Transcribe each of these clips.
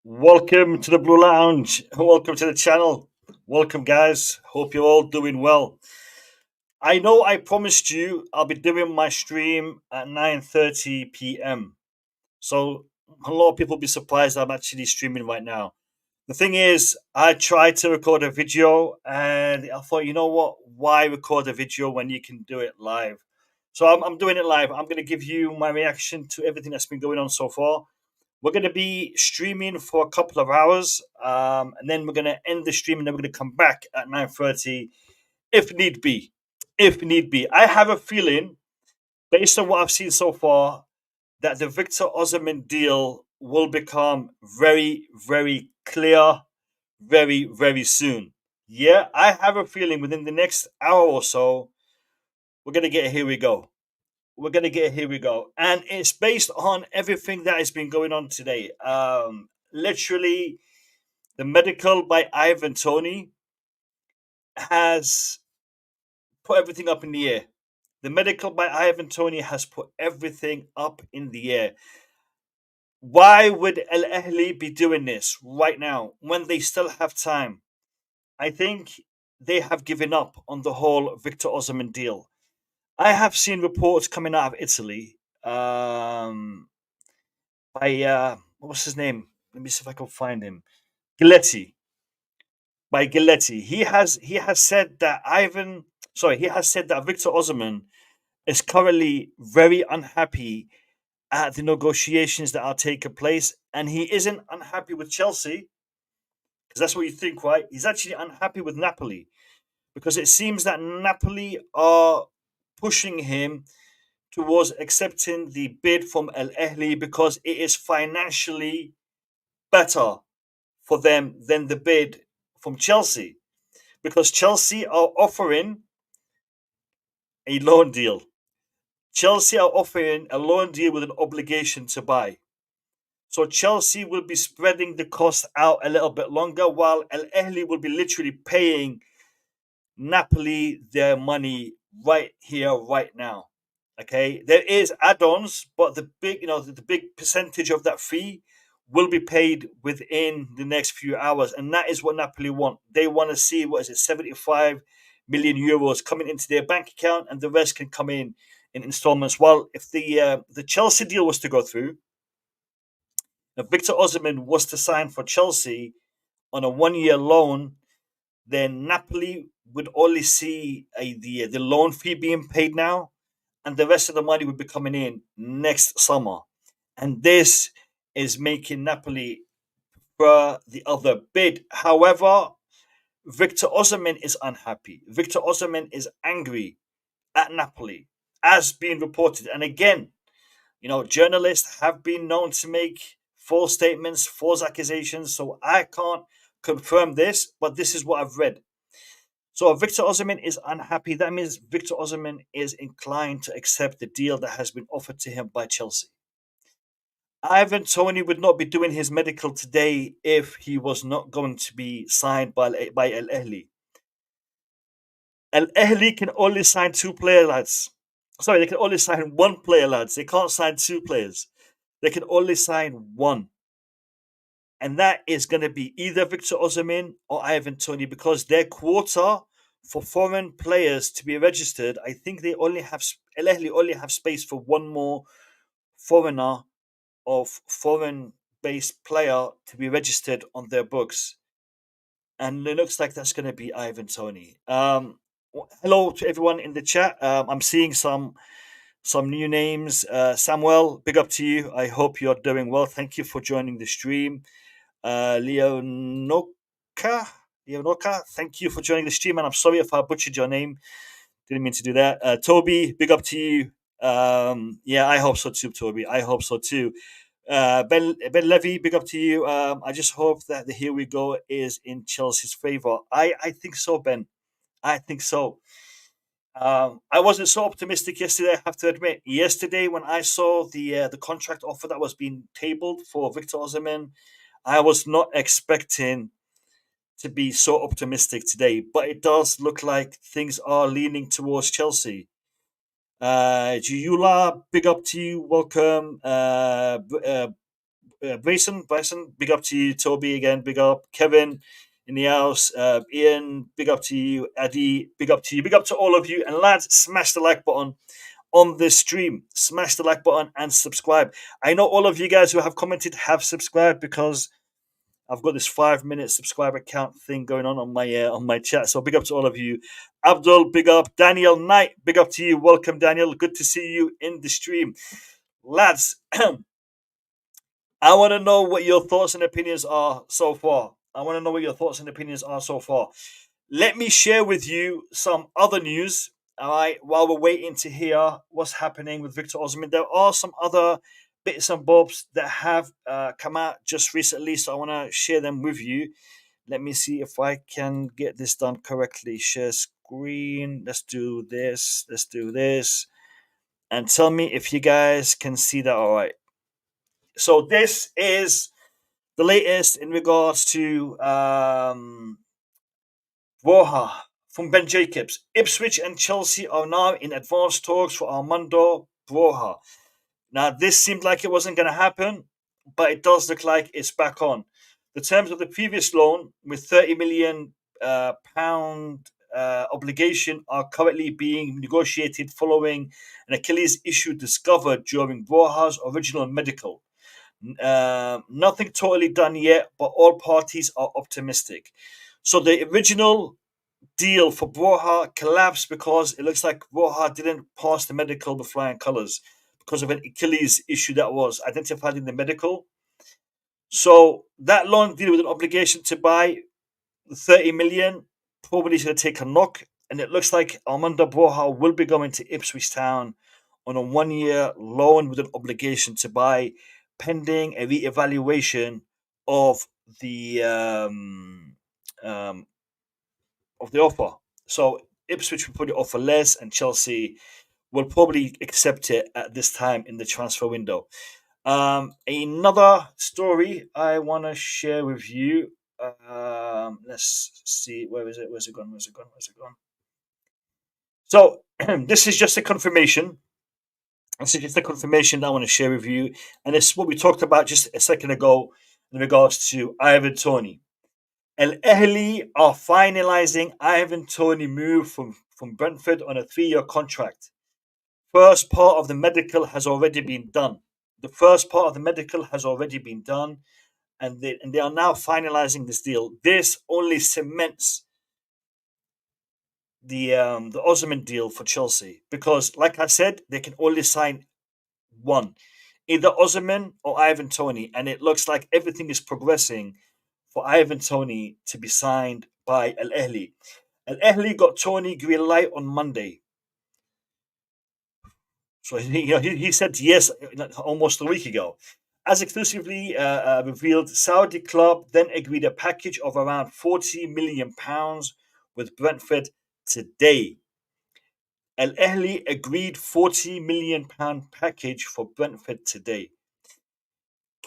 Welcome to the Blue Lounge. Welcome to the channel. Welcome, guys. Hope you're all doing well. I know I promised you I'll be doing my stream at 9:30 p.m. So a lot of people will be surprised I'm actually streaming right now. The thing is, I tried to record a video and I thought, you know what? Why record a video when you can do it live? So I'm doing it live. I'm going to give you my reaction to everything that's been going on so far. We're going to be streaming for a couple of hours, and then we're going to end the stream, and then we're going to come back at 9:30, if need be. If need be, I have a feeling, based on what I've seen so far, that the Victor Osimhen deal will become very, very clear, very, very soon. Yeah, I have a feeling within the next hour or so, we're going to get a here we go. We're gonna get here we go, and it's based on everything that has been going on today. Literally, the medical by Ivan Toney has put everything up in the air. The medical by Ivan Toney has put everything up in the air. Why would El Ahly be doing this right now when they still have time? I think they have given up on the whole Victor Osimhen deal. I have seen reports coming out of Italy by what was his name? Let me see if I can find him. Giletti. By Giletti. He has said that he has said that Victor Osimhen is currently very unhappy at the negotiations that are taking place, and he isn't unhappy with Chelsea, because that's what you think, right? He's actually unhappy with Napoli because it seems that Napoli are pushing him towards accepting the bid from El Ahly because it is financially better for them than the bid from Chelsea, because Chelsea are offering a loan deal. Chelsea are offering a loan deal with an obligation to buy. So Chelsea will be spreading the cost out a little bit longer, while El Ahly will be literally paying Napoli their money right here, right now. Okay, there is add-ons, but the big percentage of that fee will be paid within the next few hours, and that is what Napoli want. They want to see, what is it, 75 million euros coming into their bank account, and the rest can come in installments. Well, if the Chelsea deal was to go through, if Victor Osimhen was to sign for Chelsea on a 1-year loan, then Napoli would only see the loan fee being paid now, and the rest of the money would be coming in next summer. And this is making Napoli prefer the other bid. However, Victor Osimhen is unhappy. Victor Osimhen is angry at Napoli, as being reported. And again, journalists have been known to make false statements, false accusations. So I can't confirm this, but this is what I've read. So if Victor Osimhen is unhappy, that means Victor Osimhen is inclined to accept the deal that has been offered to him by Chelsea. Ivan Toney would not be doing his medical today if he was not going to be signed by El Ahly. El Ahly can only sign two player lads. Sorry, they can only sign one player, lads. They can't sign two players. They can only sign one. And that is going to be either Victor Osimhen or Ivan Toney, because their quota for foreign players to be registered, I think El Ahly only have space for one more foreigner of foreign-based player to be registered on their books, and it looks like that's going to be Ivan Toney. Hello to everyone in the chat. I'm seeing some new names. Samuel, big up to you. I hope you're doing well. Thank you for joining the stream. Leonoka, thank you for joining the stream, and I'm sorry if I butchered your name. Didn't mean to do that. Toby, big up to you. Yeah, I hope so too, Toby. I hope so too. Ben Levy, big up to you. I just hope that the here we go is in Chelsea's favour. I think so, Ben. I think so. I wasn't so optimistic yesterday, I have to admit. Yesterday, when I saw the contract offer that was being tabled for Victor Osimhen, I was not expecting to be so optimistic today. But it does look like things are leaning towards Chelsea. Giula, big up to you. Welcome. Bryson, big up to you. Toby again, big up. Kevin in the house. Ian, big up to you. Addy, big up to you. Big up to all of you. And lads, smash the like button on this stream. Smash the like button and subscribe. I know all of you guys who have commented have subscribed because I've got this 5 minute subscriber count thing going on my chat. So big up to all of you. Abdul, big up. Daniel Knight, big up to you. Welcome, Daniel. Good to see you in the stream, lads. I want to know what your thoughts and opinions are so far. I want to know what your thoughts and opinions are so far. Let me share with you some other news. All right, while we're waiting to hear what's happening with Victor Osimhen, there are some other bits and bobs that have come out just recently, so I want to share them with you. Let me see if I can get this done correctly. Share screen. Let's do this. Let's do this. And tell me if you guys can see that all right. So this is the latest in regards to Broja from Ben Jacobs. Ipswich and Chelsea are now in advanced talks for Armando Broja. Now, this seemed like it wasn't going to happen, but it does look like it's back on. The terms of the previous loan, with £30 million obligation, are currently being negotiated following an Achilles issue discovered during Broja's original medical. Nothing totally done yet, but all parties are optimistic. So the original deal for Broja collapsed because it looks like Broja didn't pass the medical with flying colours because of an Achilles issue that was identified in the medical. So that loan deal with an obligation to buy 30 million probably is going to take a knock, and it looks like Armando Broja will be going to Ipswich Town on a 1 year loan with an obligation to buy, pending a re-evaluation of the um, of the offer. So Ipswich will put it offer less, and Chelsea will probably accept it at this time in the transfer window. Another story I want to share with you. Let's see, where is it? Where's it gone? Where's it gone? Where's it gone? So this is just a confirmation. This is just a confirmation that I want to share with you, and it's what we talked about just a second ago in regards to Ivan Toney. Al Ahly are finalising Ivan Toney move from Brentford on a 3 year contract. First part of the medical has already been done. The first part of the medical has already been done, and they are now finalising this deal. This only cements the Osimhen deal for Chelsea because, like I said, they can only sign one, either Osimhen or Ivan Toney, and it looks like everything is progressing for Ivan Toney to be signed by Al Ahly. Al Ahly got Toney green light on Monday. So he said yes almost a week ago. As exclusively revealed, Saudi club then agreed a package of around £40 million with Brentford today. Al Ahly agreed £40 million package for Brentford today.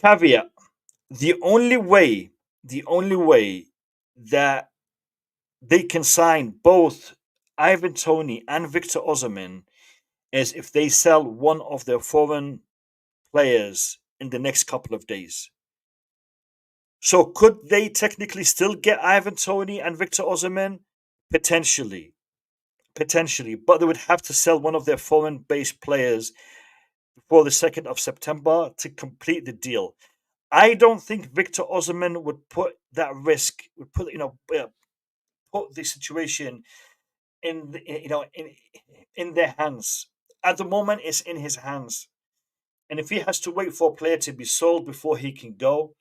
Caveat: the only way that they can sign both Ivan Toney and Victor Osimhen is if they sell one of their foreign players in the next couple of days. So could they technically still get Ivan Toney and Victor Osimhen? Potentially. Potentially. But they would have to sell one of their foreign based players before the 2nd of September to complete the deal. I don't think Victor Osimhen would put that risk, would put the situation in their hands. At the moment, it's in his hands. And if he has to wait for a player to be sold before he can go,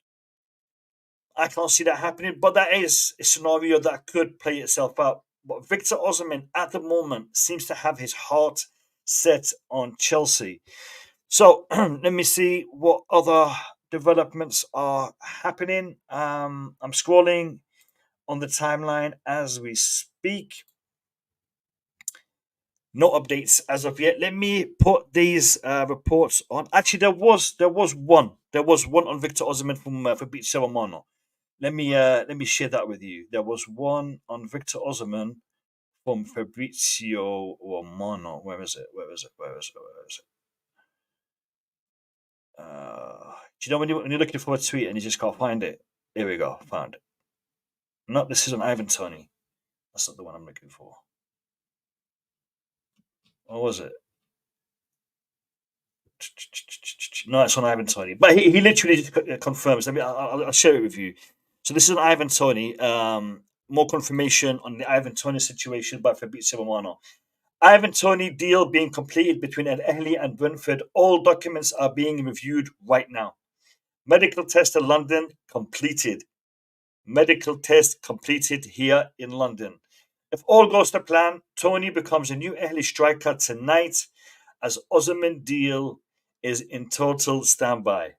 I can't see that happening. But that is a scenario that could play itself out. But Victor Osimhen at the moment seems to have his heart set on Chelsea. So let me see what other developments are happening. I'm scrolling on the timeline as we speak. No updates as of yet. Let me put these reports on. Actually, there was one on Victor Osimhen from Fabrizio Romano. Let me share that with you. There was one on Victor Osimhen from Fabrizio Romano. Where is it? Where is it? Where is it? Where is it? Do you know when you're looking for a tweet and you just can't find it? Here we go, found it. No, this isn't Ivan Toney. That's not the one I'm looking for. What was it? No, it's on Ivan Toney. But he literally just confirms. I mean, I'll share it with you. So this is an Ivan Toney. More confirmation on the Ivan Toney situation by Fabrizio Romano. Ivan Toney deal being completed between Al Ahly and Brentford. All documents are being reviewed right now. Medical test in London completed. Medical test completed here in London. If all goes to plan, Tony becomes a new Ahly striker tonight as Osimhen deal is in total standby.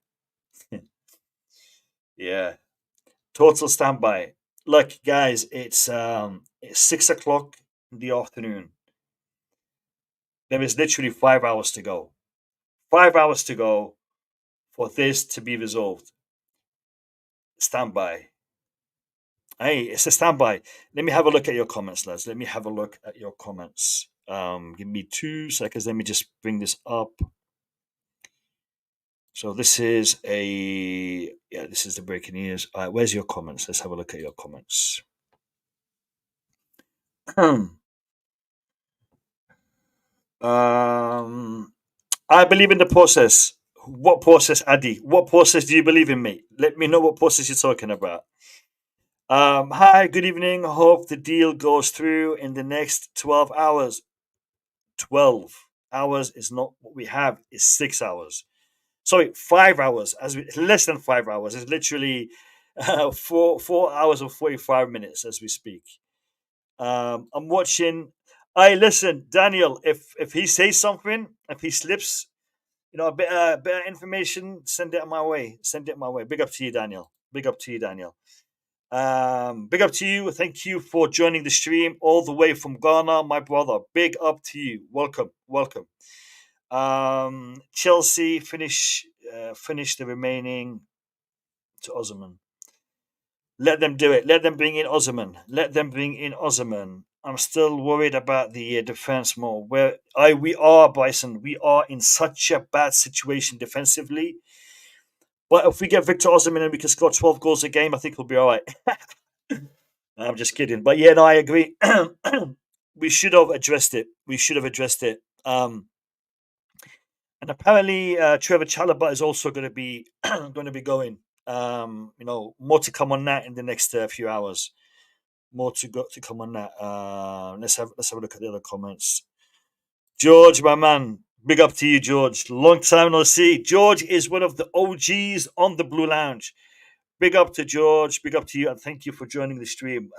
Yeah, total standby. Look, guys, it's 6 o'clock in the afternoon. There is literally 5 hours to go. 5 hours to go for this to be resolved. Standby. Hey, it's a standby. Let me have a look at your comments, lads. Let me have a look at your comments. Give me 2 seconds. Let me just bring this up. So this is this is the breaking news. All right, where's your comments? Let's have a look at your comments. I believe in the process. What process, Addy? What process do you believe in, mate? Let me know what process you're talking about. Hi, good evening. Hope the deal goes through in the next 12 hours. 12 hours is not what we have, it's 6 hours. Sorry, 5 hours. Less than 5 hours. It's literally 4 hours and 45 minutes as we speak. I'm watching. I listen, Daniel. If he says something, if he slips, a bit of information, send it my way. Send it my way. Big up to you, Daniel. Big up to you, Daniel. Big up to you. Thank you for joining the stream all the way from Ghana, my brother. Big up to you. Welcome, welcome. Chelsea finish the remaining to Osimhen. Let them do it. Let them bring in Osimhen. Let them bring in Osimhen. I'm still worried about the defense more. We are, Bryson. We are in such a bad situation defensively. But if we get Victor Osimhen and we can score 12 goals a game, I think we'll be all right. I'm just kidding. But yeah, no, I agree. We should have addressed it. We should have addressed it. And apparently, Trevor Chalobah is also going to be going. More to come on that in the next few hours. More to come on that. Let's have a look at the other comments. George, my man, big up to you, George. Long time no see. George is one of the OGs on the Blue Lounge. Big up to George. Big up to you, and thank you for joining the stream.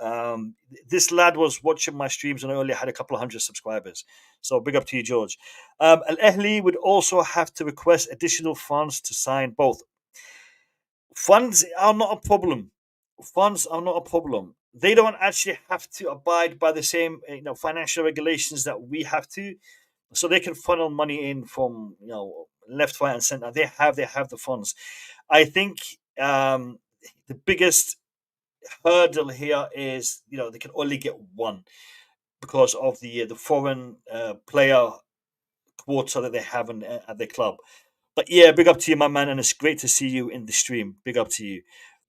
This lad was watching my streams and I only had a couple of hundred subscribers. So big up to you, George. Al Ahly would also have to request additional funds to sign both. Funds are not a problem. Funds are not a problem. They don't actually have to abide by the same financial regulations that we have to, so they can funnel money in from left, right, and center. They have the funds. I think the biggest hurdle here is they can only get one because of the foreign player quota that they have at their club. But yeah, big up to you, my man, and it's great to see you in the stream. Big up to you.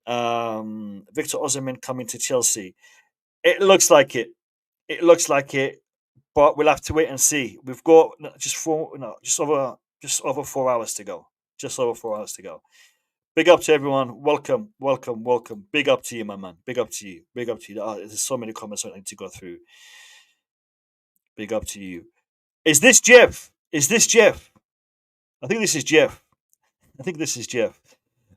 Victor Osimhen coming to Chelsea. It looks like it. It looks like it, but we'll have to wait and see. We've got just over 4 hours to go. Just over 4 hours to go. Big up to everyone. Welcome, welcome, welcome. Big up to you, my man. Big up to you. Big up to you. There's so many comments I need to go through. Big up to you. Is this Jeff? Is this Jeff? I think this is Jeff.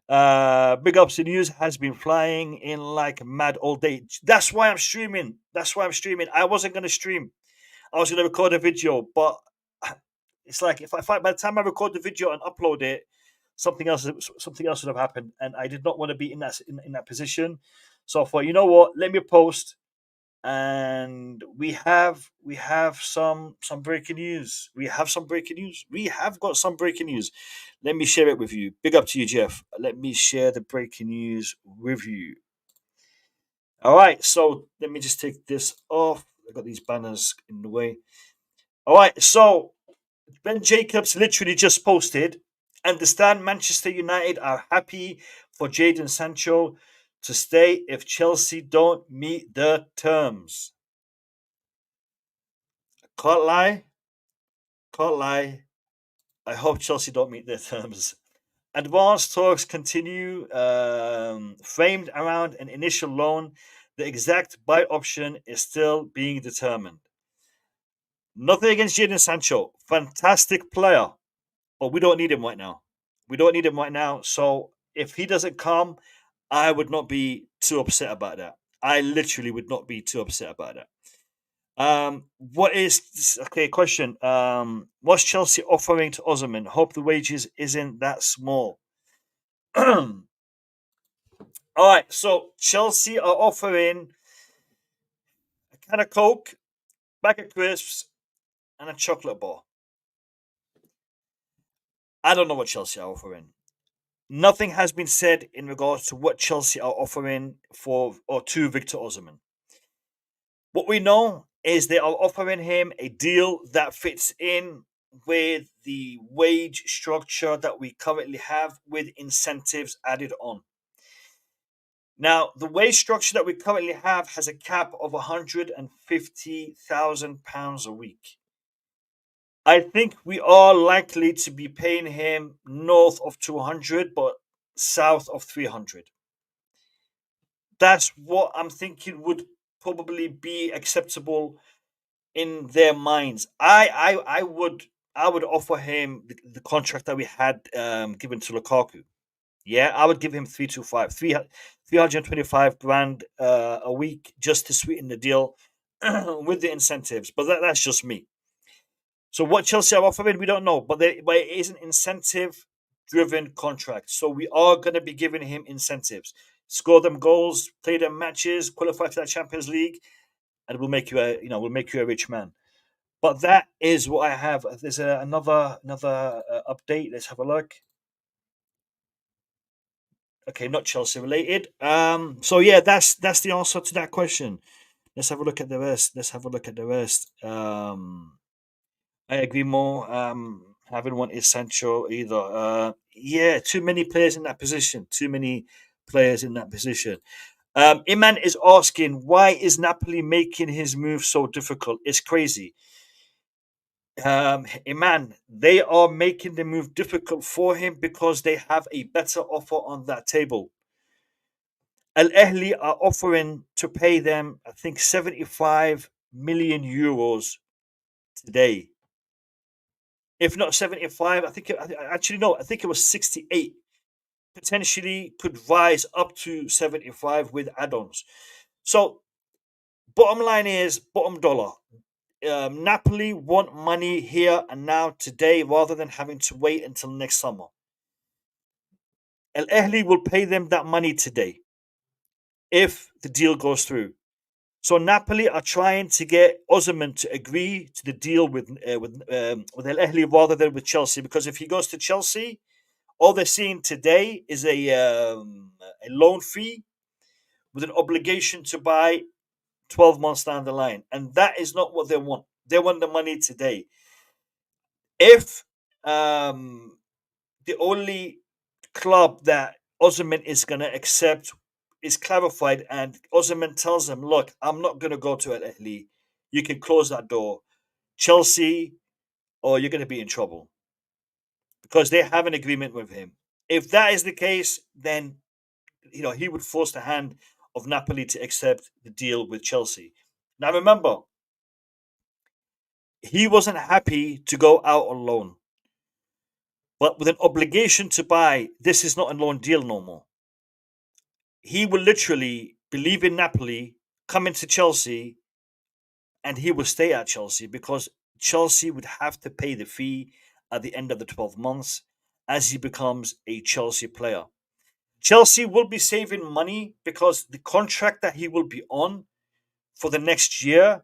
Big ups to news has been flying in like mad all day. That's why I'm streaming. I wasn't going to stream. I was going to record a video, but it's like if by the time I record the video and upload it, something else would have happened, and I did not want to be in that position. So I thought, you know what? Let me post, and we have some breaking news. We have got some breaking news. Let me share it with you. Big up to you, Jeff. Let me share the breaking news with you. All right, so let me just take this off. I got these banners in the way. All right, so Ben Jacobs literally just posted, Understand Manchester United are happy for Jadon Sancho to stay if Chelsea don't meet the terms. Can't lie, can't lie. I hope Chelsea don't meet their terms. Advanced talks continue, framed around an initial loan. The exact buy option is still being determined. Nothing against Jadon Sancho, fantastic player, but we don't need him right now. We don't need him right now. So if he doesn't come, I would not be too upset about that. I literally would not be too upset about that. What is okay? Question. What's Chelsea offering to Osimhen? Hope the wages isn't that small. All right, so Chelsea are offering a can of Coke, bag of crisps, and a chocolate bar. I don't know what Chelsea are offering. Nothing has been said in regards to what Chelsea are offering for or to Victor Osimhen. What we know is they are offering him a deal that fits in with the wage structure that we currently have with incentives added on. Now, the wage structure that we currently have has a cap of £150,000 a week. I think we are likely to be paying him north of 200, but south of 300. That's what I'm thinking would probably be acceptable in their minds. I would offer him the contract that we had given to Lukaku. Yeah, I would give him 325, 325 grand a week just to sweeten the deal with the incentives. But that's just me. So what Chelsea are offering, we don't know, but it is an incentive driven contract. So we are going to be giving him incentives. Score them goals, play them matches, qualify for that Champions League, and we'll make you a rich man. But that is what I have. There's another update. Let's have a look. Okay, not Chelsea related. So yeah, that's the answer to that question. Let's have a look at the rest. Let's have a look at the rest. I agree more. Having one is Sancho either. Yeah, too many players in that position. Too many players in that position. Iman is asking, why is Napoli making his move so difficult? It's crazy. Iman, they are making the move difficult for him because they have a better offer on that table. Al Ahly are offering to pay them, I think, 75 million euros today. If not 75, actually, no, I think it was 68. Potentially could rise up to 75 with add ons. So, bottom line is bottom dollar. Napoli want money here and now today rather than having to wait until next summer. Al Ahly will pay them that money today if the deal goes through. So Napoli are trying to get Osimhen to agree to the deal with Al Ahly rather than with Chelsea, because if he goes to Chelsea, all they're seeing today is a loan fee with an obligation to buy 12 months down the line, and that is not what they want. They want the money today. If the only club that Osimhen is going to accept is clarified, and Osimhen tells them, "Look, I'm not going to go to Al Ahly. You can close that door, Chelsea, or you're going to be in trouble because they have an agreement with him." If that is the case, then he would force the hand of Napoli to accept the deal with Chelsea. Now, remember, he wasn't happy to go out on loan, but with an obligation to buy, this is not a loan deal no more. He will literally believe in Napoli, come into Chelsea, and he will stay at Chelsea because Chelsea would have to pay the fee at the end of the 12 months as he becomes a Chelsea player. Chelsea will be saving money because the contract that he will be on for the next year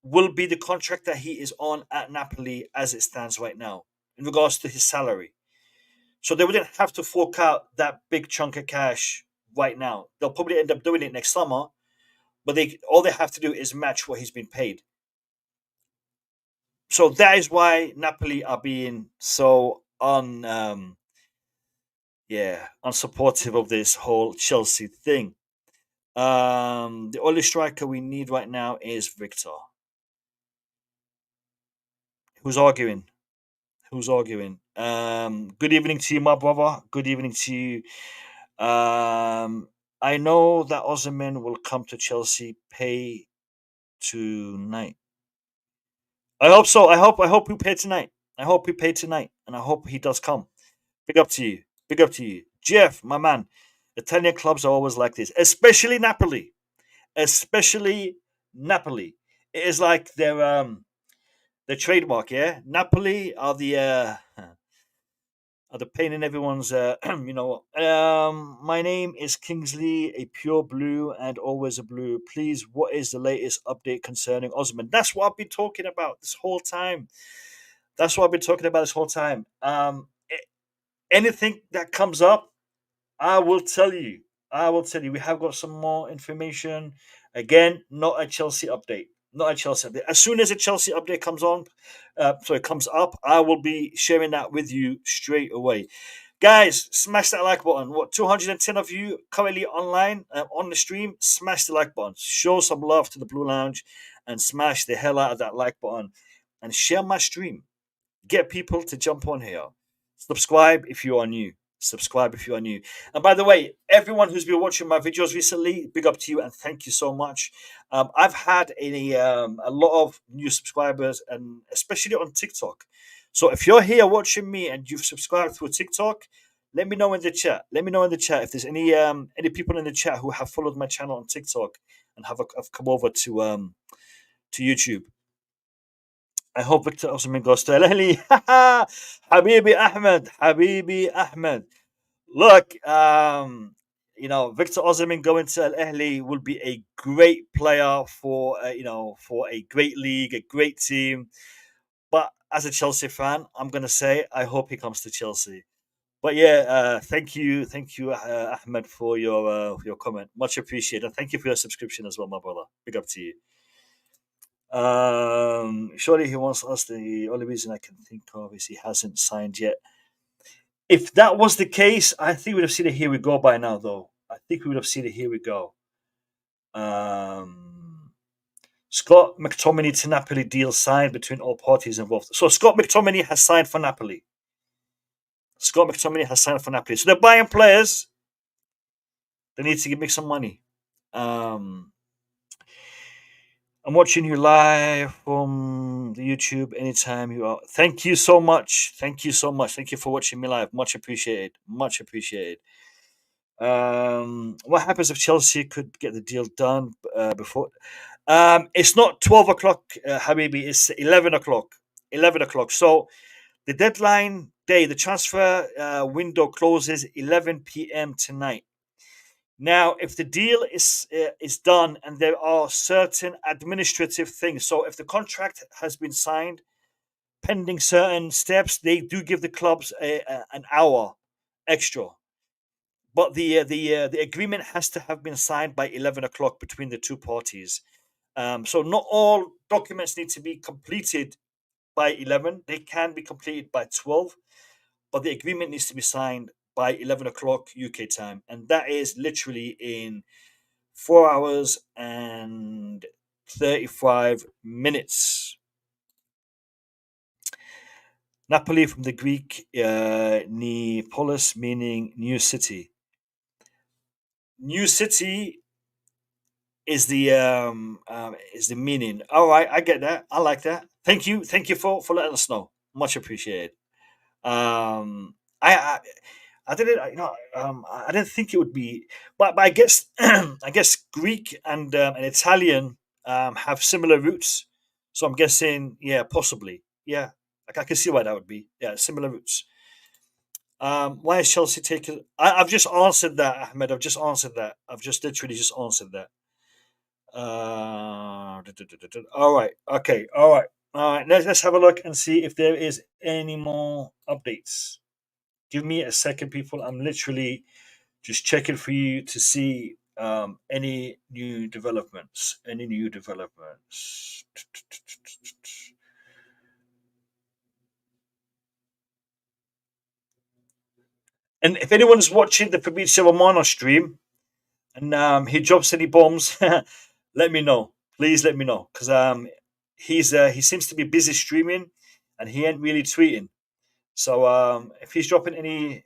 will be the contract that he is on at Napoli as it stands right now in regards to his salary. So they wouldn't have to fork out that big chunk of cash right now. They'll probably end up doing it next summer, but all they have to do is match what he's been paid. So that is why Napoli are being so un yeah, unsupportive of this whole Chelsea thing. The only striker we need right now is Victor. Who's arguing? Who's arguing? Good evening to you, my brother. Good evening to you. I know that Osimhen will come to Chelsea. Pay tonight. I hope so. I hope we pay tonight. I hope we pay tonight, and I hope he does come. Big up to you. Big up to you, Jeff, my man. Italian clubs are always like this, especially Napoli. Especially Napoli. It is like their trademark. Yeah, Napoli are the pain in everyone's. My name is Kingsley, a pure blue and always a blue. Please, what is the latest update concerning Osman? That's what I've been talking about this whole time. That's what I've been talking about this whole time. Anything that comes up, I will tell you. I will tell you. We have got some more information. Again, not a Chelsea update. Not a Chelsea update. As soon as a Chelsea update comes up, I will be sharing that with you straight away. Guys, smash that like button. What, 210 of you currently online on the stream? Smash the like button. Show some love to the Blue Lounge and smash the hell out of that like button and share my stream. Get people to jump on here. Subscribe if you are new. Subscribe if you are new. And by the way, everyone who's been watching my videos recently, big up to you and thank you so much. I've had a lot of new subscribers, and especially on TikTok. So if you're here watching me and you've subscribed through TikTok, let me know in the chat. Let me know in the chat if there's any people in the chat who have followed my channel on TikTok and have come over to YouTube. I hope Victor Osimhen goes to Al Ahly. Habibi Ahmed, Habibi Ahmed. Look, Victor Osimhen going to Al Ahly will be a great player for a great league, a great team. But as a Chelsea fan, I'm gonna say I hope he comes to Chelsea. But yeah, thank you, Ahmed, for your comment. Much appreciated. And thank you for your subscription as well, my brother. Big up to you. Surely he wants us. The only reason I can think of is he hasn't signed yet. If that was the case, I think we'd have seen a here we go by now, though. I think we would have seen a here we go. Um, Scott McTominay to Napoli deal signed between all parties involved. So Scott McTominay has signed for Napoli. Scott McTominay has signed for Napoli. So they're buying players. They need to make some money. Um, I'm watching you live from the YouTube anytime you are. Thank you so much. Thank you so much. Thank you for watching me live. Much appreciated. Much appreciated. What happens if Chelsea could get the deal done before? It's not 12 o'clock, Habibi. It's 11 o'clock. 11 o'clock. So the deadline day, the transfer window closes 11 p.m. tonight. Now, if the deal is done and there are certain administrative things, so if the contract has been signed, pending certain steps, they do give the clubs an hour extra. But the agreement has to have been signed by 11 o'clock between the two parties. So not all documents need to be completed by 11. They can be completed by 12, but the agreement needs to be signed by 11 o'clock UK time, and that is literally in 4 hours and 35 minutes. Napoli from the Greek Neapolis, meaning new city. New city is the meaning. All right, I get that. I like that. Thank you for letting us know. Much appreciated. Um, I didn't, I didn't think it would be, but I guess, I guess Greek and Italian have similar roots. So I'm guessing, yeah, possibly, yeah, like I can see why that would be, yeah, similar roots. Why is Chelsea taking? I've just answered that, Ahmed. I've just answered that. I've just literally just answered that. All right, okay, all right, all right. Let's have a look and see if there is any more updates. Give me a second, people. I'm literally just checking for you to see any new developments. Any new developments? And if anyone's watching the Fabrizio Romano stream and he drops any bombs, let me know. Please let me know because he seems to be busy streaming and he ain't really tweeting. So if he's dropping any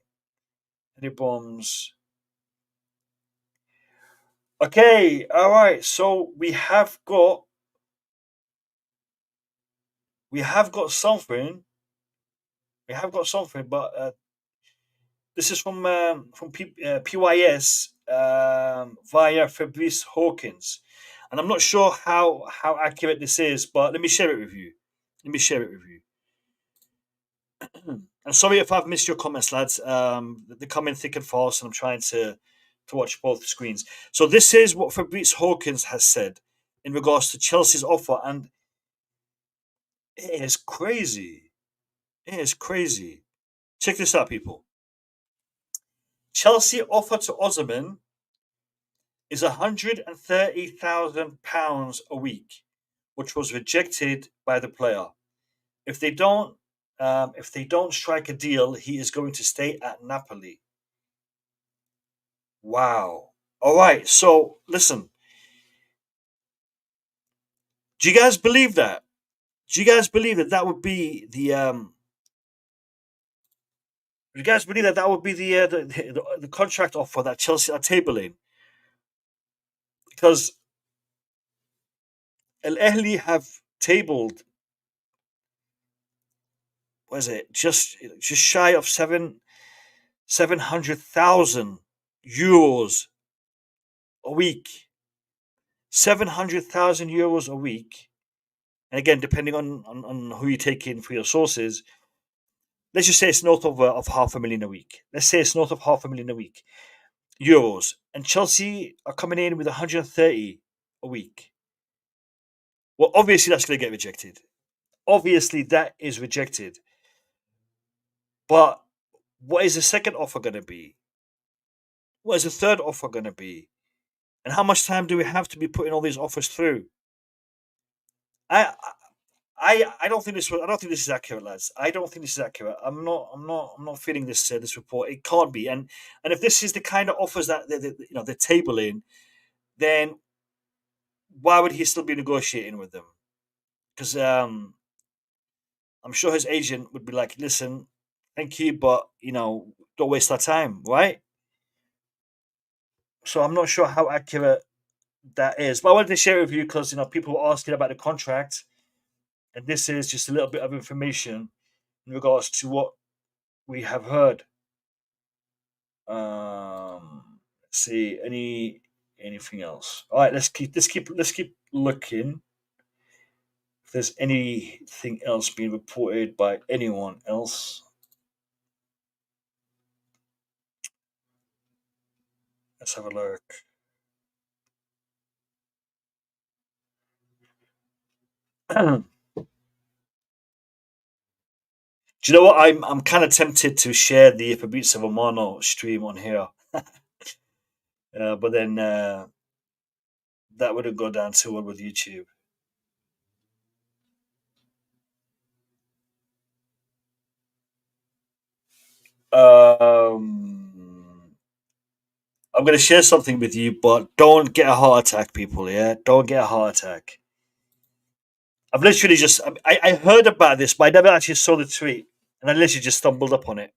bombs, okay, all right. So we have got something. We have got something, but this is from PYS via Fabrice Hawkins, and I'm not sure how accurate this is, but let me share it with you. Let me share it with you. And sorry if I've missed your comments, lads. They come in thick and fast, and I'm trying to watch both screens. So this is what Fabrice Hawkins has said in regards to Chelsea's offer, and it is crazy. It is crazy. Check this out, people. Chelsea offer to Osimhen is £130,000 a week, which was rejected by the player. If they don't strike a deal, he is going to stay at Napoli. Wow. All right. So listen, do you guys believe that? Do you guys believe that that would be the Do you guys believe that that would be the contract offer that Chelsea are tabling? Because El Ahly have tabled, what is it, just shy of 700,000 euros a week. 700,000 euros a week. And again, depending on who you take in for your sources, let's just say it's north of half a million a week. Let's say it's north of half a million a week euros, and Chelsea are coming in with 130 a week. Well, obviously that's going to get rejected. Obviously that is rejected. But what is the second offer going to be? What is the third offer going to be? And how much time do we have to be putting all these offers through? I I don't think I don't think this is accurate, lads. I don't think this is accurate. I'm not feeling this report. It can't be. And if this is the kind of offers that they're tabling, then why would he still be negotiating with them? Because I'm sure his agent would be like, listen, thank you, but don't waste our time, right? So I'm not sure how accurate that is. But I wanted to share it with you because people were asking about the contract, and this is just a little bit of information in regards to what we have heard. Let's see anything else. All right, let's keep looking. If there's anything else being reported by anyone else, let's have a look. Do you know what? I'm kind of tempted to share the Fabrizio Romano stream on here, but then that wouldn't go down too well with YouTube. Um, I'm going to share something with you, but don't get a heart attack, people. Yeah, don't get a heart attack. I've literally just I heard about this, but I never actually saw the tweet, and I literally just stumbled upon it.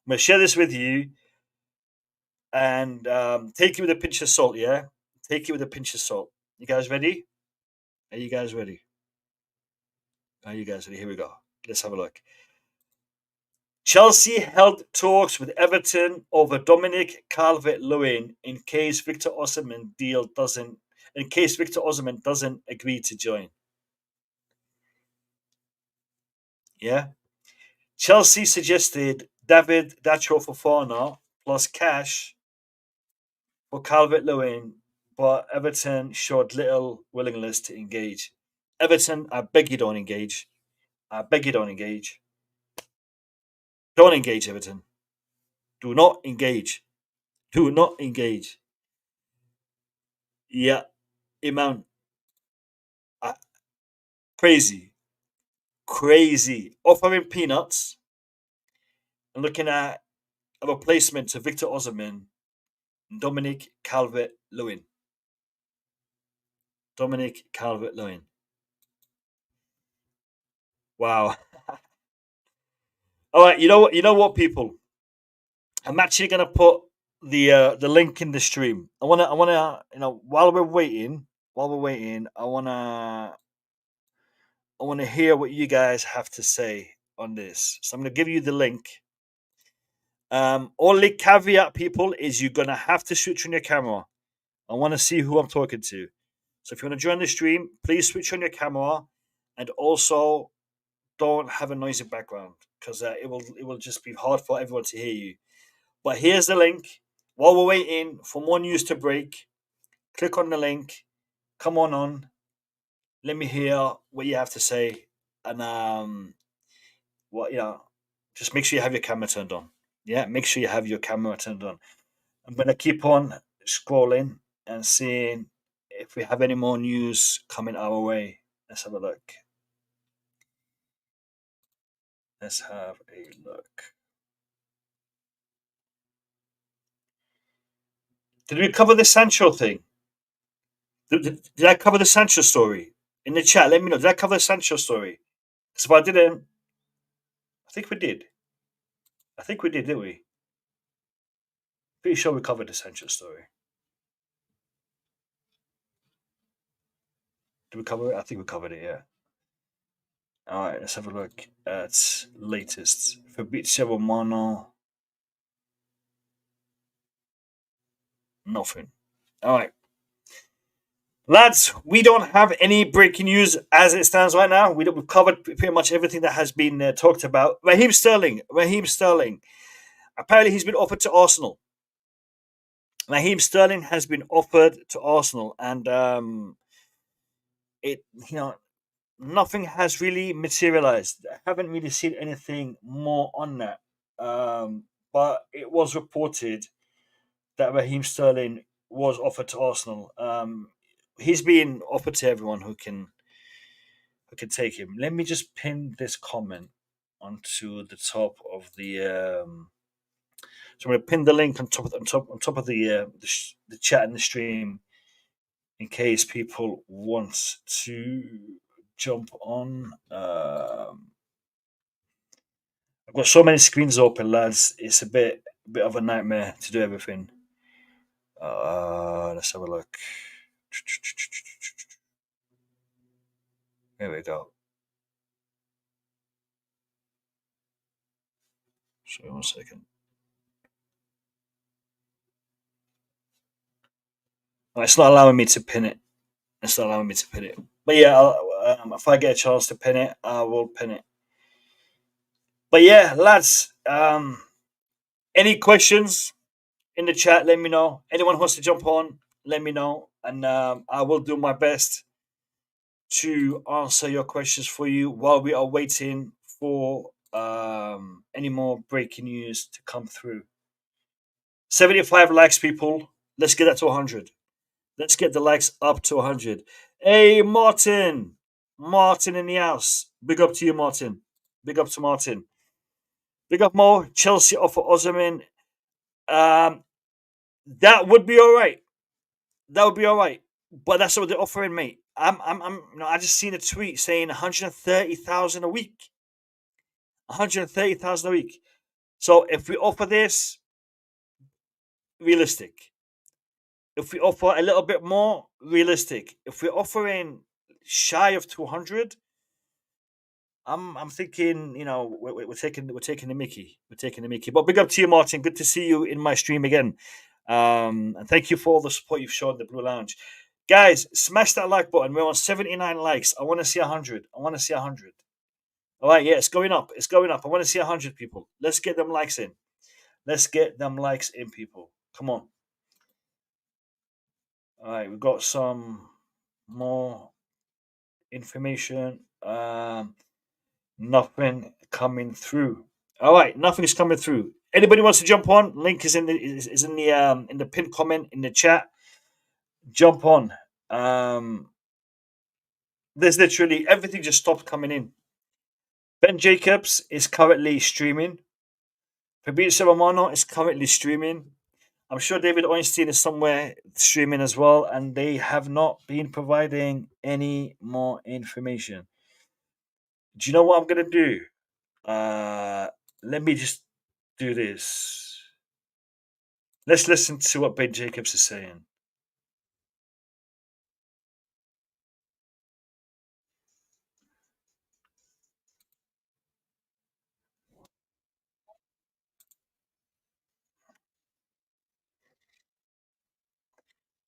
I'm going to share this with you, and take it with a pinch of salt. Yeah, take it with a pinch of salt. You guys ready? Are you guys ready? Are you guys ready? Here we go. Let's have a look. Chelsea held talks with Everton over Dominic Calvert-Lewin in case Victor Osimhen doesn't agree to join. Yeah. Chelsea suggested David Dacho Fofana plus cash for Calvert-Lewin, but Everton showed little willingness to engage. Everton, I beg you don't engage. I beg you don't engage. Don't engage, Everton. Do not engage. Do not engage. Yeah, Iman. Uh, crazy. Crazy. Offering peanuts and looking at a replacement to Victor Osimhen, Dominic Calvert-Lewin. Dominic Calvert-Lewin. Wow. All right, you know what? You know what, people? I'm actually gonna put the link in the stream. While we're waiting, I wanna hear what you guys have to say on this. So I'm gonna give you the link. Only caveat, people, is you're gonna have to switch on your camera. I want to see who I'm talking to. So if you want to join the stream, please switch on your camera, and also don't have a noisy background because it will just be hard for everyone to hear you. But here's the link. While we're waiting for more news to break, click on the link. Come on. Let me hear what you have to say, and what just make sure you have your camera turned on. Yeah, make sure you have your camera turned on. I'm gonna keep on scrolling and seeing if we have any more news coming our way. Let's have a look. Let's have a look. Did we cover the Sancho thing? Did I cover the Sancho story in the chat? Let me know. Did I cover the Sancho story? Because if I didn't, I think we did. I think we did, didn't we? Pretty sure we covered the Sancho story. Did we cover it? I think we covered it. Yeah. All right. Let's have a look at latest. Fabrizio Romano. Nothing. All right. Lads, we don't have any breaking news as it stands right now. We've covered pretty much everything that has been talked about. Raheem Sterling. Apparently, he's been offered to Arsenal. Raheem Sterling has been offered to Arsenal, and it nothing has really materialized. I haven't really seen anything more on that. But it was reported that Raheem Sterling was offered to Arsenal. He's being offered to everyone who can take him. Let me just pin this comment onto the top of the. So I'm going to pin the link on top of the chat and the stream, in case people want to jump on. I've got so many screens open, lads. It's a bit of a nightmare to do everything. Let's have a look. Here we go. Sorry, 1 second. Oh, it's not allowing me to pin it. But yeah, if I get a chance to pin it, I will pin it. But yeah, lads, any questions in the chat? Let me know. Anyone who wants to jump on, let me know, and I will do my best to answer your questions for you while we are waiting for any more breaking news to come through. 75 likes, people. Let's get that to 100. Let's get the likes up to 100. Hey, Martin. Martin in the house. Big up to you, Martin. Big up to Martin. Big up, Mo. Chelsea offer Osimhen. That would be all right. But that's what they're offering, mate. I just seen a tweet saying 130,000 a week. 130,000 a week. So if we offer this, realistic. If we offer a little bit more, realistic. If we're offering shy of 200, I'm thinking, we're taking the Mickey. We're taking the Mickey. But big up to you, Martin. Good to see you in my stream again. And thank you for all the support you've shown the Blue Lounge. Guys, smash that like button. We're on 79 likes. I want to see 100. All right, yeah, it's going up. I want to see 100 people. Let's get them likes in. People. Come on. All right, we've got some more information. Nothing coming through. All right, nothing's coming through. Anybody wants to jump on? Link is in the pinned comment in the chat. Jump on. There's literally everything just stopped coming in. Ben Jacobs is currently streaming. Fabrizio Romano is currently streaming. I'm sure David Ornstein is somewhere streaming as well, and they have not been providing any more information. Do you know what I'm gonna do? Let me just do this. Let's listen to what Ben Jacobs is saying.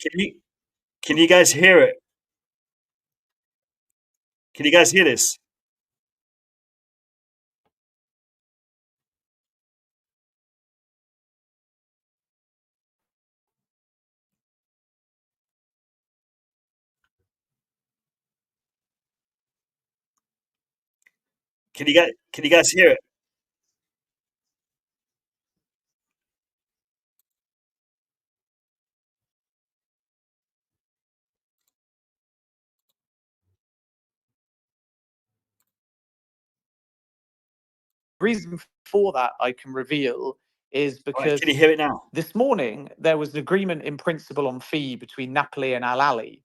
Can you can you guys hear it? Can you guys hear this? Can you guys hear it? Reason for that I can reveal is All right, can you because hear it now? this morning there was an agreement in principle on fee between Napoli and Al Ali.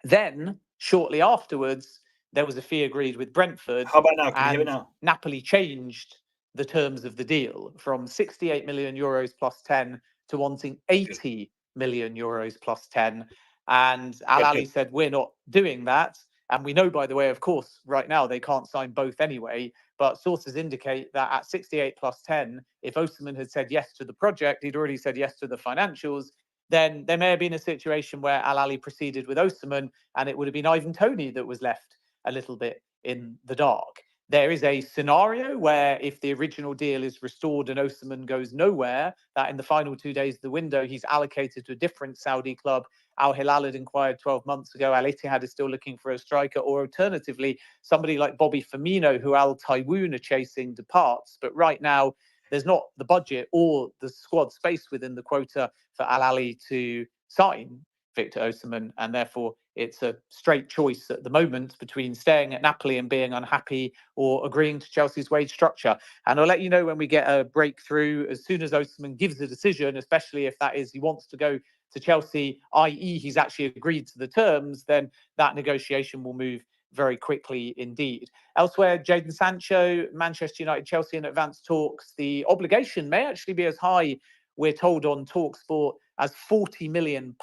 Then, shortly afterwards, there was a fee agreed with Brentford, How about now? Can you hear it and now? Napoli changed the terms of the deal from 68 million euros plus 10 to wanting Good, 80 million euros plus 10. And Al good, Ali good. said, we're not doing that. And we know, by the way, of course, right now they can't sign both anyway. But sources indicate that at 68 plus 10, if Osimhen had said yes to the project, he'd already said yes to the financials, then there may have been a situation where Al Ali proceeded with Osimhen and it would have been Ivan Toney that was left a little bit in the dark. There is a scenario where if the original deal is restored and Osimhen goes nowhere, that in the final 2 days of the window, he's allocated to a different Saudi club. Al Hilal had inquired 12 months ago. Al Ittihad is still looking for a striker, or alternatively, somebody like Bobby Firmino, who Al Taiwoon are chasing, departs. But right now, there's not the budget or the squad space within the quota for Al Ali to sign Victor Osimhen, and therefore it's a straight choice at the moment between staying at Napoli and being unhappy or agreeing to Chelsea's wage structure. And I'll let you know when we get a breakthrough as soon as Osimhen gives a decision, especially if that is he wants to go to Chelsea, i.e., he's actually agreed to the terms, then that negotiation will move very quickly indeed. Elsewhere, Jadon Sancho, Manchester United, Chelsea in advanced talks. The obligation may actually be as high, we're told on Talksport, as £40 million,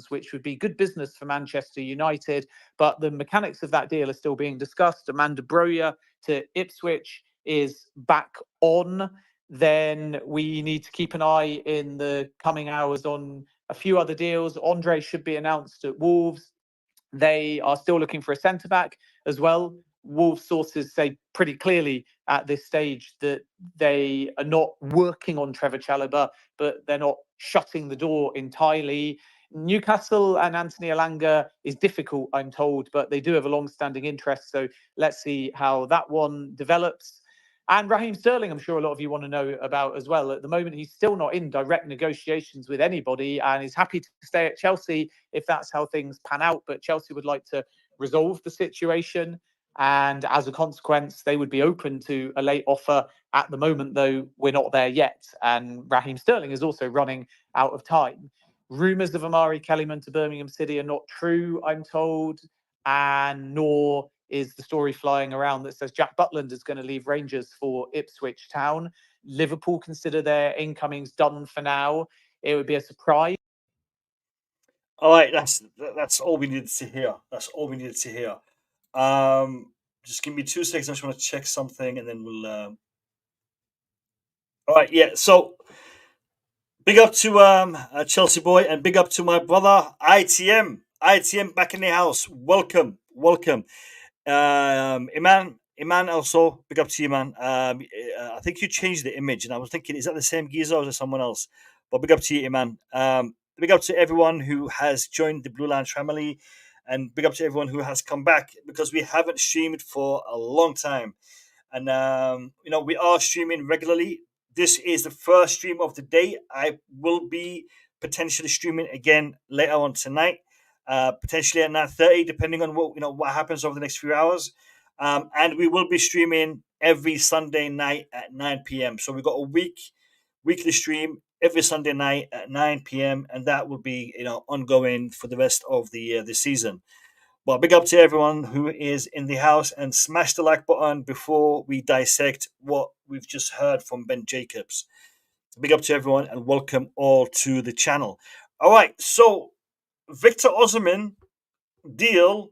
which would be good business for Manchester United. But the mechanics of that deal are still being discussed. Armando Broja to Ipswich is back on. Then we need to keep an eye in the coming hours on a few other deals. Andre should be announced at Wolves. They are still looking for a centre back as well. Wolves sources say pretty clearly at this stage that they are not working on Trevor Chalobah, but they're not shutting the door entirely. Newcastle and Anthony Alanga is difficult, I'm told, but they do have a long-standing interest. So let's see how that one develops. And Raheem Sterling, I'm sure a lot of you want to know about as well. At the moment, he's still not in direct negotiations with anybody and is happy to stay at Chelsea if that's how things pan out. But Chelsea would like to resolve the situation. And as a consequence, they would be open to a late offer. At the moment, though, we're not there yet. And Raheem Sterling is also running out of time. Rumours of Amari Kellyman to Birmingham City are not true, I'm told. And nor is the story flying around that says Jack Butland is going to leave Rangers for Ipswich Town. Liverpool consider their incomings done for now. It would be a surprise. All right, that's all we needed to hear. That's all we needed to hear. Just give me 2 seconds. I just want to check something, and then we'll. All right, yeah. So big up to Chelsea boy, and big up to my brother ITM. ITM back in the house. Welcome, welcome. Iman also big up to you, man. I think you changed the image, and I was thinking, is that the same Giza or is it someone else? But big up to you, Iman. Big up to everyone who has joined the Blue Lounge family, and big up to everyone who has come back because we haven't streamed for a long time, and we are streaming regularly. This is the first stream of the day. I will be potentially streaming again later on tonight, potentially at 9:30, depending on what happens over the next few hours. And we will be streaming every Sunday night at 9 p.m. So we've got a week weekly stream every Sunday night at 9 p.m., and that will be ongoing for the rest of the season. Well, big up to everyone who is in the house, and smash the like button before we dissect what we've just heard from Ben Jacobs. Big up to everyone and welcome all to the channel. All right, so Victor Osimhen deal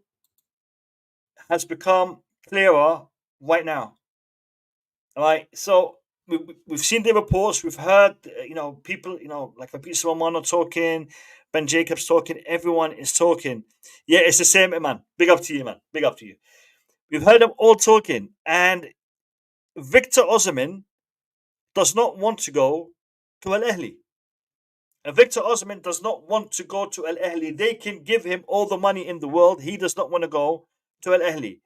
has become clearer right now. All right, so we've seen the reports, we've heard, people, like Fabrizio Romano talking, Ben Jacobs talking, everyone is talking. Yeah, it's the same, man. Big up to you, man. Big up to you. We've heard them all talking, and Victor Osimhen does not want to go to Al Ahly. And Victor Osimhen does not want to go to Al Ahly. They can give him all the money in the world. He does not want to go to Al Ahly.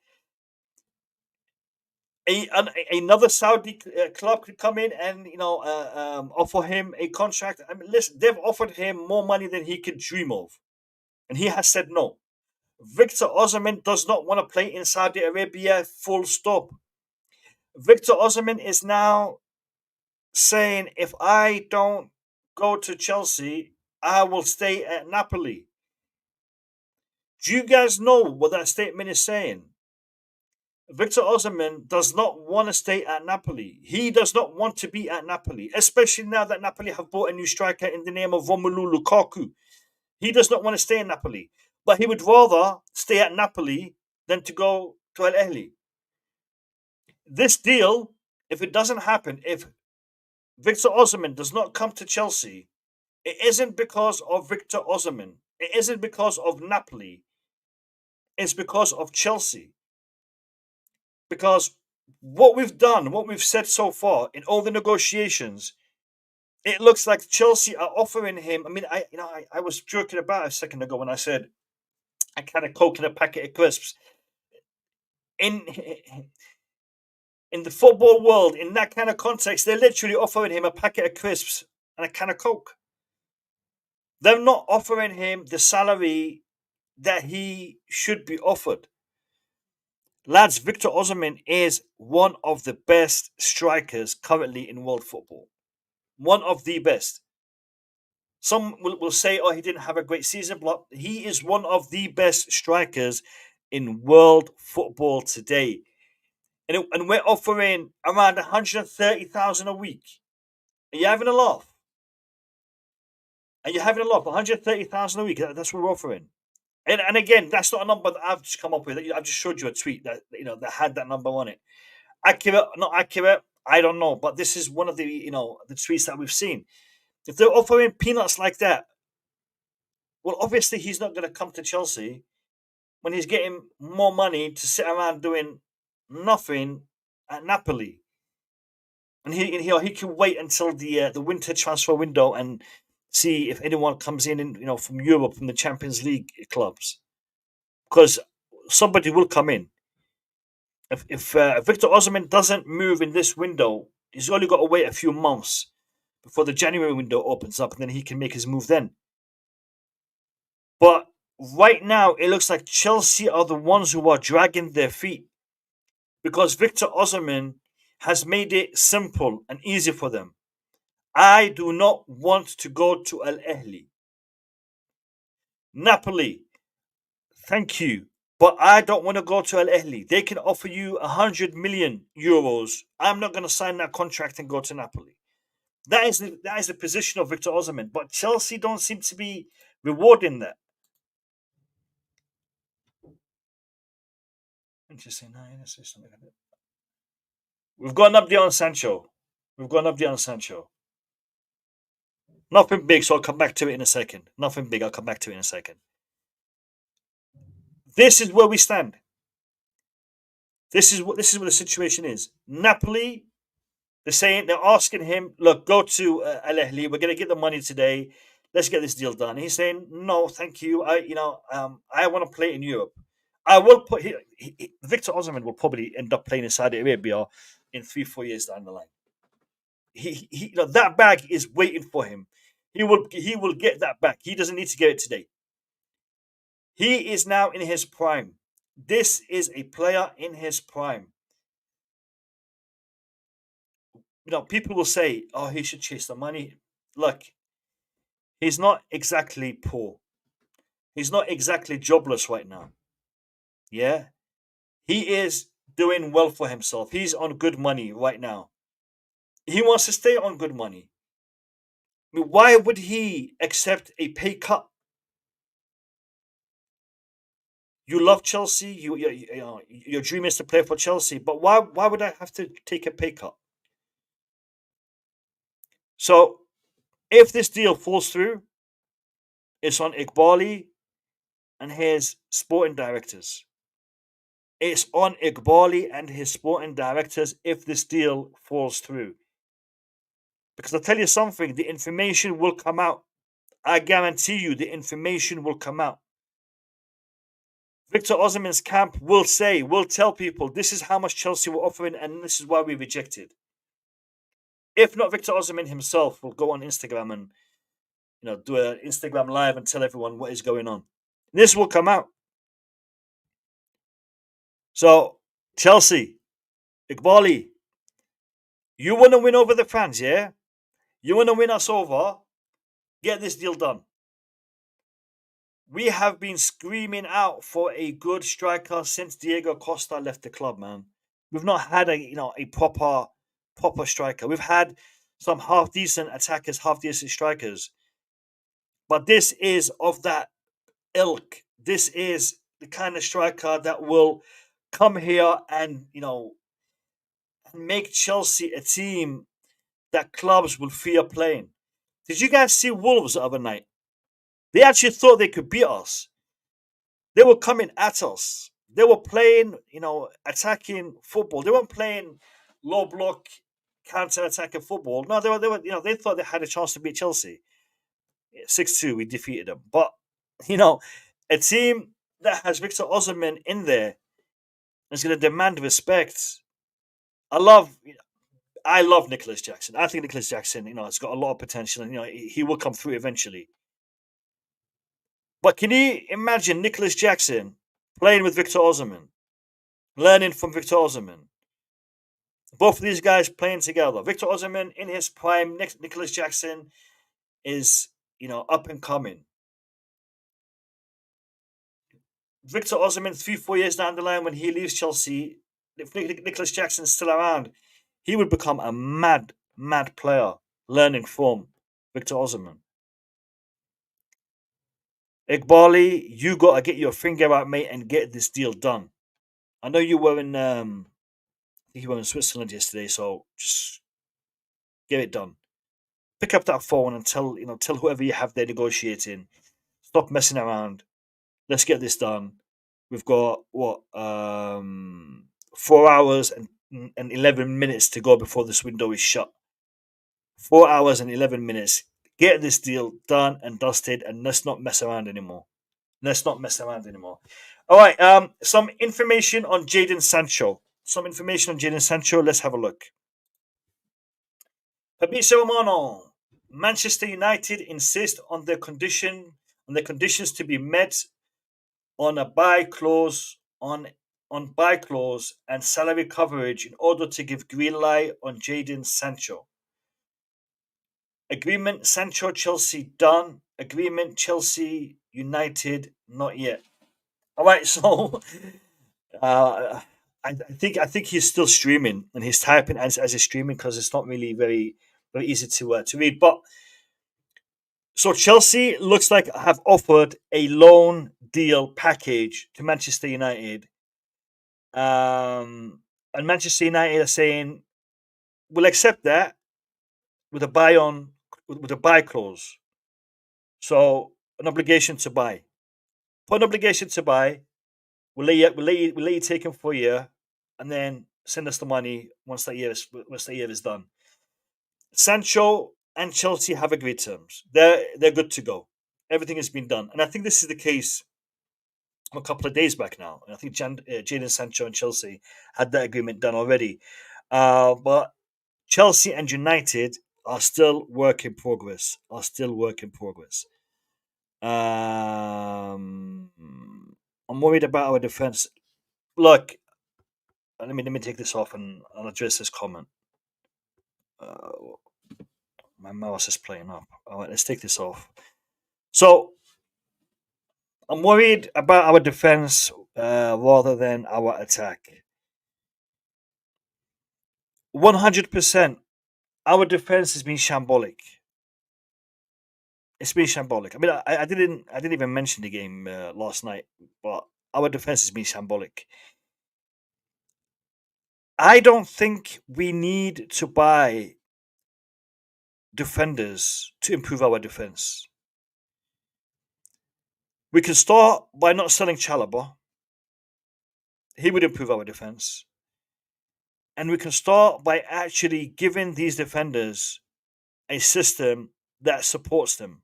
Another Saudi club could come in and offer him a contract. I mean, listen, they've offered him more money than he could dream of, and he has said no. Victor Osimhen does not want to play in Saudi Arabia. Full stop. Victor Osimhen is now saying, if I don't go to Chelsea, I will stay at Napoli. Do you guys know what that statement is saying? Victor Osimhen does not want to stay at Napoli. He does not want to be at Napoli, especially now that Napoli have bought a new striker in the name of Romelu Lukaku. He does not want to stay in Napoli, but he would rather stay at Napoli than to go to Al Ahly. This deal, if it doesn't happen, if Victor Osimhen does not come to Chelsea, it isn't because of Victor Osimhen. It isn't because of Napoli. It's because of Chelsea. Because what we've done, what we've said so far in all the negotiations, it looks like Chelsea are offering him. I mean, I was joking about a second ago when I said a can of Coke and a packet of crisps. In in the football world, in that kind of context, they're literally offering him a packet of crisps and a can of Coke. They're not offering him the salary that he should be offered. Lads, Victor Osimhen is one of the best strikers currently in world football. One of the best. Some will say, oh, he didn't have a great season, but he is one of the best strikers in world football today. And we're offering around 130,000 a week. Are you having a laugh? Are you having a laugh? 130,000 a week. That's what we're offering. And again, that's not a number that I've just come up with. I've just showed you a tweet that that had that number on it. Accurate, not accurate, I don't know. But this is one of the tweets that we've seen. If they're offering peanuts like that, well, obviously he's not going to come to Chelsea when he's getting more money to sit around doing nothing at Napoli. And he can wait until the winter transfer window and see if anyone comes in, from Europe, from the Champions League clubs, because somebody will come in. If Victor Osimhen doesn't move in this window, he's only got to wait a few months before the January window opens up, and then he can make his move then. But right now, it looks like Chelsea are the ones who are dragging their feet, because Victor Osimhen has made it simple and easy for them. I do not want to go to Al Ahly. Napoli, thank you, but I don't want to go to Al Ahly. They can offer you 100 million euros. I'm not going to sign that contract and go to Napoli. That is the position of Victor Osimhen, but Chelsea don't seem to be rewarding that. Interesting. We've got an update on Sancho. We've got an update on Sancho. Nothing big, so I'll come back to it in a second. Nothing big, I'll come back to it in a second. This is where we stand. This is what the situation is. Napoli, they're asking him, look, go to Al Ahly. We're going to get the money today. Let's get this deal done. And he's saying, no, thank you. I want to play in Europe. I will put Victor Osimhen will probably end up playing in Saudi Arabia in 3-4 years down the line. That bag is waiting for him. He will get that back. He doesn't need to get it today. He is now in his prime. This is a player in his prime. people will say, "Oh, he should chase the money." Look, he's not exactly poor. He's not exactly jobless right now. Yeah, he is doing well for himself. He's on good money right now. He wants to stay on good money. I mean, why would he accept a pay cut? You love Chelsea. Your dream is to play for Chelsea. But why would I have to take a pay cut? So if this deal falls through, it's on Iqbali and his sporting directors. It's on Iqbali and his sporting directors if this deal falls through. Because I'll tell you something, the information will come out. I guarantee you the information will come out. Victor Osimhen's camp will tell people this is how much Chelsea were offering and this is why we rejected. If not, Victor Osimhen himself will go on Instagram and do an Instagram live and tell everyone what is going on. This will come out. So Chelsea, Iqbali, you want to win over the fans, yeah? You want to win us over? Get this deal done. We have been screaming out for a good striker since Diego Costa left the club, man. We've not had a proper striker. We've had some half decent attackers, half decent strikers, but this is of that ilk. This is the kind of striker that will come here and make Chelsea a team that clubs will fear playing. Did you guys see Wolves the other night? They actually thought they could beat us. They were coming at us. They were playing, attacking football. They weren't playing low block counter-attacking football. No, they thought they had a chance to beat Chelsea. 6-2, we defeated them. But you know, a team that has Victor Osimhen in there is going to demand respect. I love, I love Nicholas Jackson. I think Nicholas Jackson, has got a lot of potential, and he will come through eventually. But can you imagine Nicholas Jackson playing with Victor Osimhen, learning from Victor Osimhen? Both of these guys playing together. Victor Osimhen in his prime. Nicholas Jackson is, up and coming. Victor Osimhen, 3-4 years down the line, when he leaves Chelsea, if Nicholas Jackson's still around, he would become a mad player, learning from Victor Osimhen. Iqbali, you got to get your finger out, mate, and get this deal done. I know you were in, I think you were in Switzerland yesterday, so just get it done. Pick up that phone and tell whoever you have there negotiating, stop messing around. Let's get this done. We've got 4 hours and 11 minutes to go before this window is shut. 4 hours and 11 minutes. Get this deal done and dusted, and let's not mess around anymore. Let's not mess around anymore. All right. Some information on Jadon Sancho. Let's have a look. Fabrizio Romano. Manchester United insist on the conditions to be met on a buy clause on buy clause and salary coverage in order to give green light on Jadon Sancho. Agreement Sancho Chelsea done. Agreement Chelsea United not yet. All right, so uh, I think he's still streaming and he's typing as he's streaming because it's not really very easy to read. But so Chelsea looks like have offered a loan deal package to Manchester United. And Manchester United are saying we'll accept that with a buy clause. So an obligation to buy. Put an obligation to buy. We'll let you take him for a year, and then send us the money once that year is done. Sancho and Chelsea have agreed terms. They're good to go. Everything has been done, and I think this is the case a couple of days back now. And I think Jadon Sancho and Chelsea had that agreement done already. But Chelsea and United are still work in progress. Um, I'm worried about our defense. Look, let me take this off and I'll address this comment. Uh, my mouse is playing up. All right, let's take this off. So I'm worried about our defense rather than our attack. 100%, our defense has been shambolic. It's been shambolic. I mean, I didn't even mention the game last night, but our defense has been shambolic. I don't think we need to buy defenders to improve our defense. We can start by not selling Chalobah. He would improve our defense. And we can start by actually giving these defenders a system that supports them.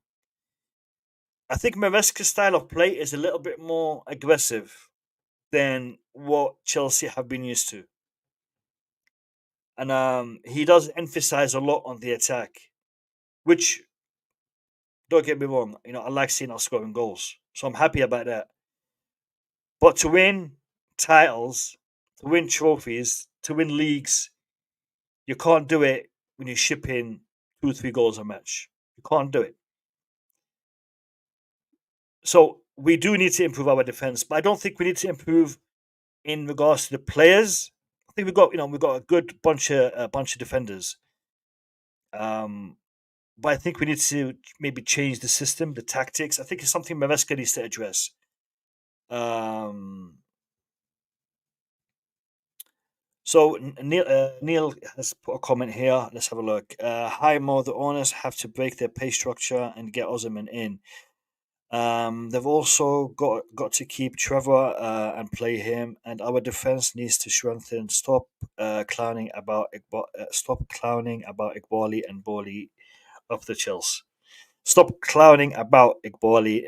I think Maresca's style of play is a little bit more aggressive than what Chelsea have been used to. And he does emphasize a lot on the attack, which, don't get me wrong, I like seeing us scoring goals. So I'm happy about that. But to win titles, to win trophies, to win leagues, you can't do it when you ship in 2 3 goals a match. You can't do it. So we do need to improve our defense, but I don't think we need to improve in regards to the players. I think we've got a good bunch of defenders. Um, but I think we need to maybe change the system, the tactics. I think it's something Maresca needs to address. Um, so Neil has put a comment here. Let's have a look. Hi Mo, the owners have to break their pay structure and get Osimhen in. They've also got to keep Trevor and play him, and our defense needs to strengthen. Stop clowning about Igbali and Boli of the Chills. Stop clowning about Igbali.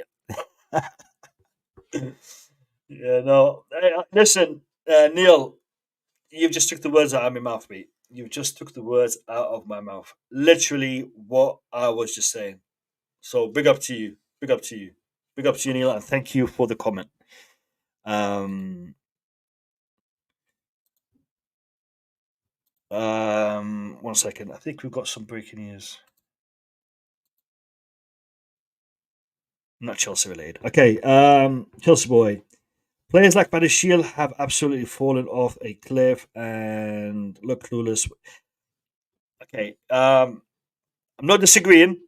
Yeah, no. Listen, Neil, you've just took the words out of my mouth, mate. You've just took the words out of my mouth. Literally, what I was just saying. So big up to you. Big up to you. Big up to you, Neil, and thank you for the comment. Um, 1 second. I think we've got some breaking news. Not Chelsea related. Okay. Chelsea boy. Players like Badashil have absolutely fallen off a cliff and look clueless. Okay. I'm not disagreeing.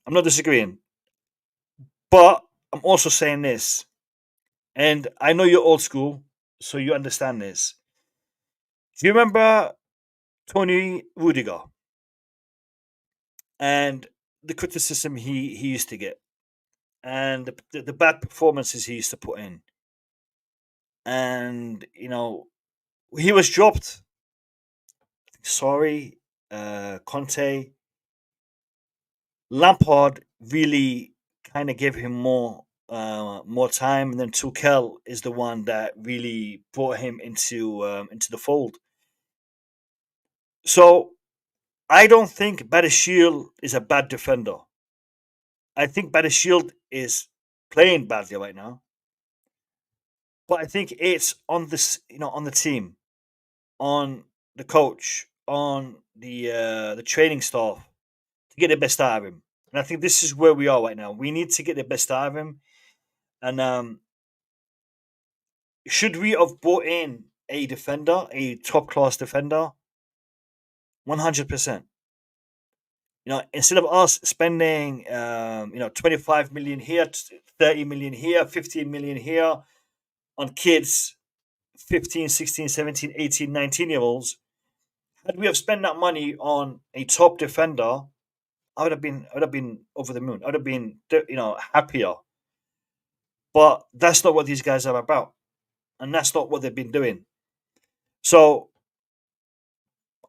I'm not disagreeing. But I'm also saying this, and I know you're old school, so you understand this. Do you remember Tony Rudiger and the criticism he used to get, and the bad performances he used to put in, and he was dropped. Sorry, Conte, Lampard really kind of gave him more time, and then Tuchel is the one that really brought him into the fold. So I don't think Badashil is a bad defender. I think Badashil is playing badly right now, but I think it's on on the team, on the coach, on the training staff to get the best out of him. And I think this is where we are right now. We need to get the best out of him. And should we have brought in a defender, a top class defender? 100%. Instead of us spending 25 million here, 30 million here, 15 million here on kids, 15, 16, 17, 18, 19 year olds, had we have spent that money on a top defender, I would have been over the moon. I would have been happier. But that's not what these guys are about, and that's not what they've been doing. So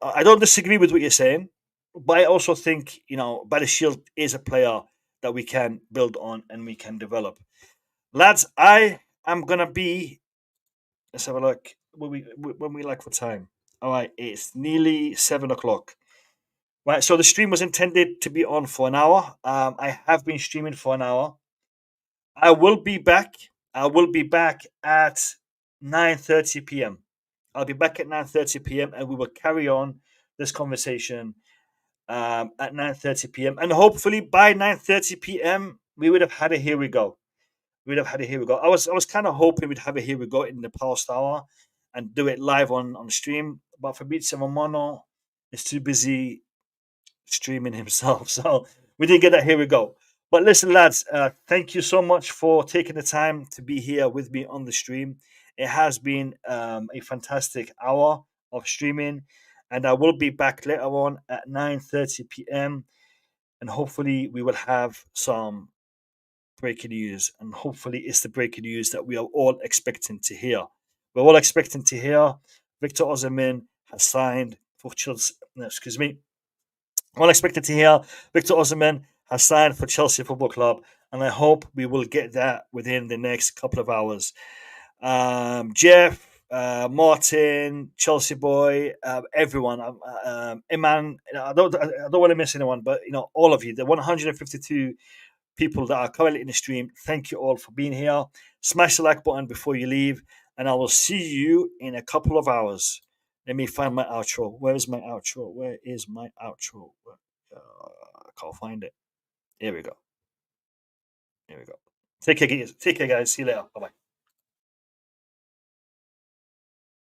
I don't disagree with what you're saying, but I also think Shield is a player that we can build on and we can develop. Lads, I am gonna be. Let's have a look. When we like for time. All right, it's nearly 7 o'clock. Right, so the stream was intended to be on for an hour. I have been streaming for an hour. I will be back. I will be back at 9:30 p.m. I'll be back at 9:30 p.m. and we will carry on this conversation at 9:30 p.m. And hopefully by 9:30 p.m. we would have had a here we go. We'd have had a here we go. I was kind of hoping we'd have a here we go in the past hour and do it live on stream. But Fabrizio Romano is too busy streaming himself, so we didn't get that. Here we go. But listen, lads, thank you so much for taking the time to be here with me on the stream. It has been a fantastic hour of streaming, and I will be back later on at 9:30 p.m. And hopefully, we will have some breaking news, and hopefully, it's the breaking news that we are all expecting to hear. We're all expecting to hear Victor Osimhen has signed for Chelsea. No, excuse me, all expected to hear Victor Osimhen has signed for Chelsea Football Club, and I hope we will get that within the next couple of hours. Jeff, Martin, Chelsea boy, everyone, Iman. I don't want to miss anyone, but all of you, the 152 people that are currently in the stream. Thank you all for being here. Smash the like button before you leave, and I will see you in a couple of hours. Let me find my outro. Where is my outro? Where is my outro? I can't find it. Here we go. Here we go. Take care, guys. Take care, guys. See you later. Bye bye.